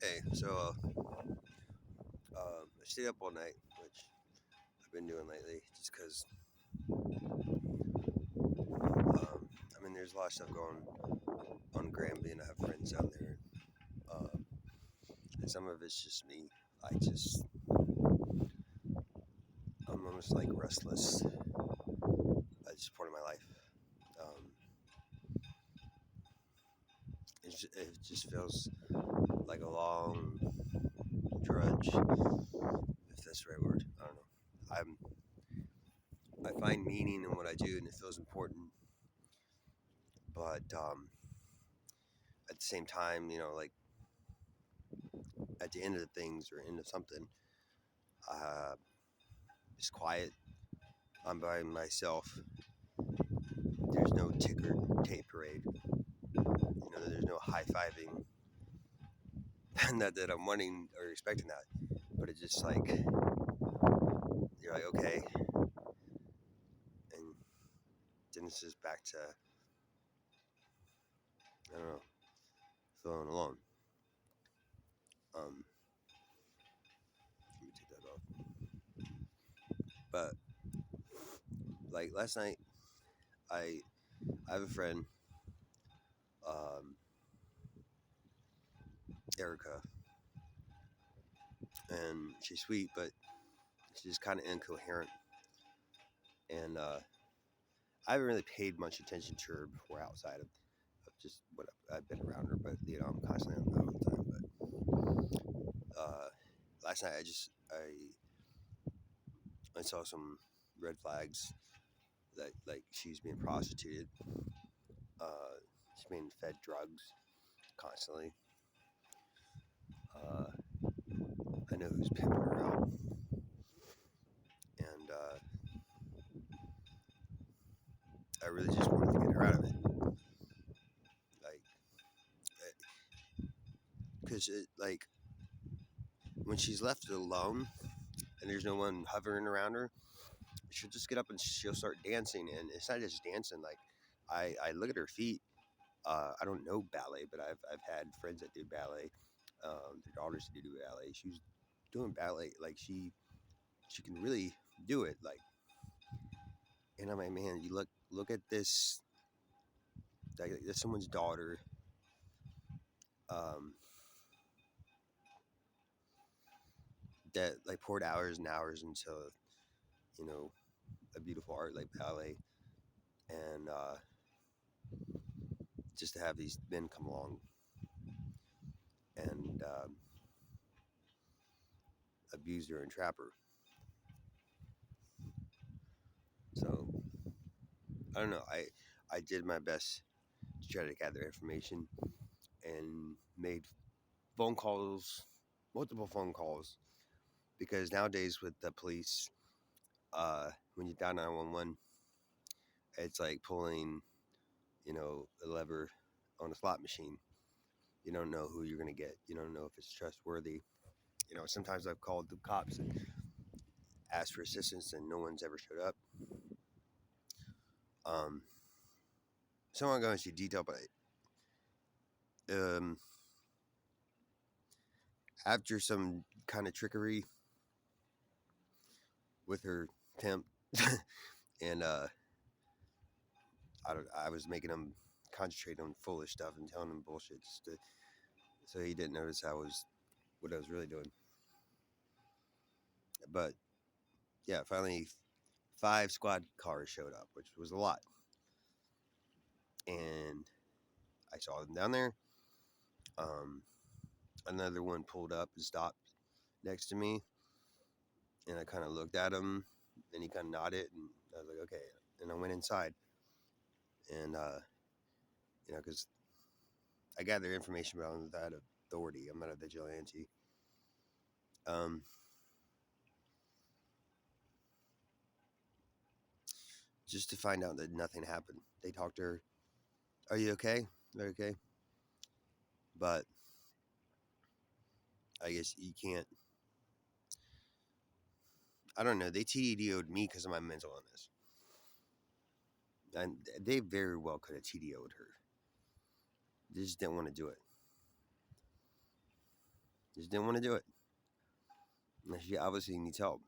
Hey, I stayed up all night, which I've been doing lately, just because. There's a lot of stuff going on Granby, and I have friends down there. Um, and some of it's just me. I just, I'm almost like restless. It's just part of my life. Um, it just feels like a long drudge, if that's the right word. I don't know. I find meaning in what I do, and it feels important. But at the same time, like at the end of the things or end of something, uh, it's quiet. I'm by myself. There's no ticker tape parade. There's no high fiving. Not that I'm wanting or expecting that, but it's just like you're like okay, and then it's just back to I don't know, feeling alone. Let me take that off. But like last night, I I have a friend, um, Erica, and she's sweet, but she's kind of incoherent, and I haven't really paid much attention to her before outside of just what I've been around her, but I'm constantly on the phone all the time. But last night I saw some red flags that like she's being prostituted, she's being fed drugs constantly. Uh, I know who's pimping her out, and I really just wanted to get her out of it, like because like when she's left alone and there's no one hovering around her, she'll just get up and she'll start dancing, and it's not just dancing. Like I look at her feet. I don't know ballet, but I've had friends that do ballet. Their daughters do ballet. She was doing ballet, like she can really do it. Like, and I'm like, man, you look at this. Like, that's someone's daughter. Um, that like poured hours and hours into you know a beautiful art like ballet, and just to have these men come along and abuse her and trap her. So I don't know. I did my best to try to gather information and made phone calls, multiple phone calls, because nowadays with the police, when you dial 911, it's like pulling, a lever on a slot machine. You don't know who you're gonna get. You don't know if it's trustworthy. Sometimes I've called the cops and asked for assistance, and no one's ever showed up. Um, so I won't go into detail, but um, after some kind of trickery with her pimp, and I was making him concentrate on foolish stuff and telling him bullshit, so he didn't notice what I was really doing. But yeah, finally, 5 squad cars showed up, which was a lot, and I saw them down there. Um, Another one pulled up and stopped next to me, and I kind of looked at him, and he kind of nodded, and I was like, okay, and I went inside, and because I gather information about that authority. I'm not a vigilante. Um, just to find out that nothing happened. They talked to her. Are you okay? Are you okay? But I guess you can't. I don't know. They TDO'd me because of my mental illness. And they very well could have TDO'd her. They just didn't want to do it. Just didn't want to do it. And she obviously needs help.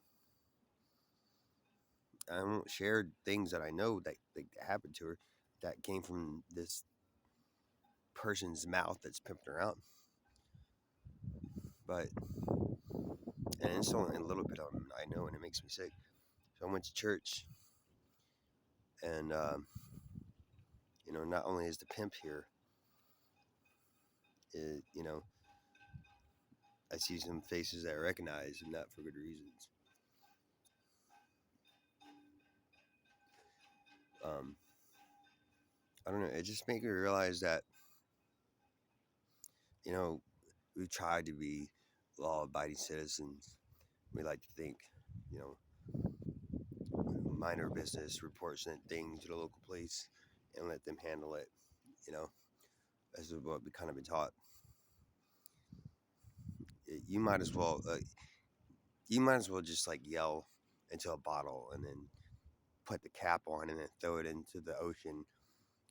I won't share things that I know that happened to her that came from this person's mouth that's pimping her out. But, and it's only a little bit on I know, and it makes me sick. So I went to church, and, not only is the pimp here, it, I see some faces that I recognize, and not for good reasons. Um, I don't know. It just made me realize that, we try to be law-abiding citizens. We like to think, you know, mind our business, report certain things to the local police, and let them handle it. You know, this is what we kind of been taught. You might as well, just like yell into a bottle and then put the cap on and then throw it into the ocean.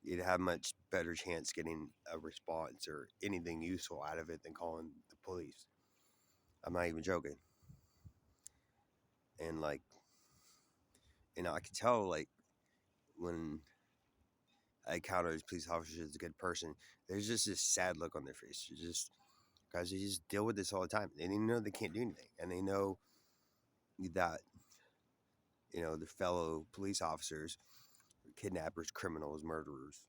You'd have much better chance getting a response or anything useful out of it than calling the police. I'm not even joking. And like, I can tell like when I encounter these police officers as a good person, there's just this sad look on their face. It's just guys, they just deal with this all the time. And they know they can't do anything, and they know that their fellow police officers, kidnappers, criminals, murderers.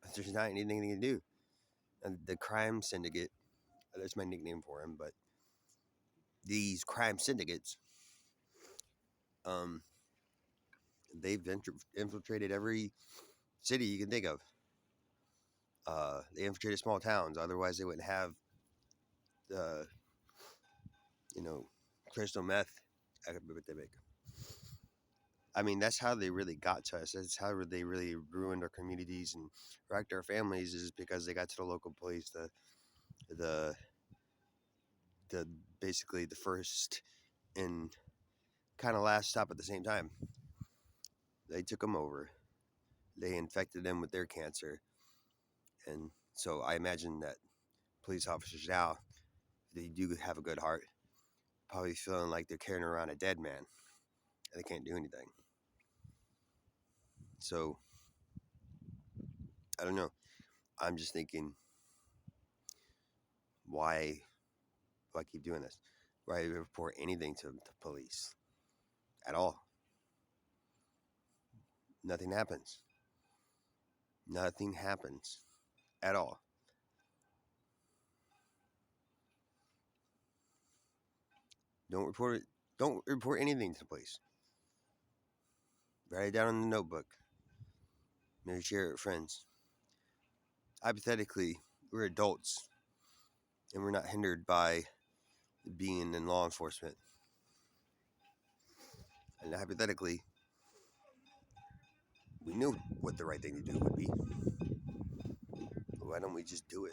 But there's not anything they can do. And the crime syndicate, that's my nickname for him, but these crime syndicates, um, they've infiltrated every city you can think of. They infiltrated small towns. Otherwise, they wouldn't have the, crystal meth epidemic. I mean, that's how they really got to us. That's how they really ruined our communities and wrecked our families, is because they got to the local police, the the basically the first and kind of last stop at the same time. They took them over. They infected them with their cancer, and so I imagine that police officers now, they do have a good heart, probably feeling like they're carrying around a dead man and they can't do anything. So I don't know. I'm just thinking, why do I keep doing this? Why do I report anything to police at all? Nothing happens. Nothing happens at all. Don't report it. Don't report anything to the police. Write it down in the notebook. Maybe share it with friends. Hypothetically, we're adults and we're not hindered by being in law enforcement. And hypothetically, we knew what the right thing to do would be. Why don't we just do it?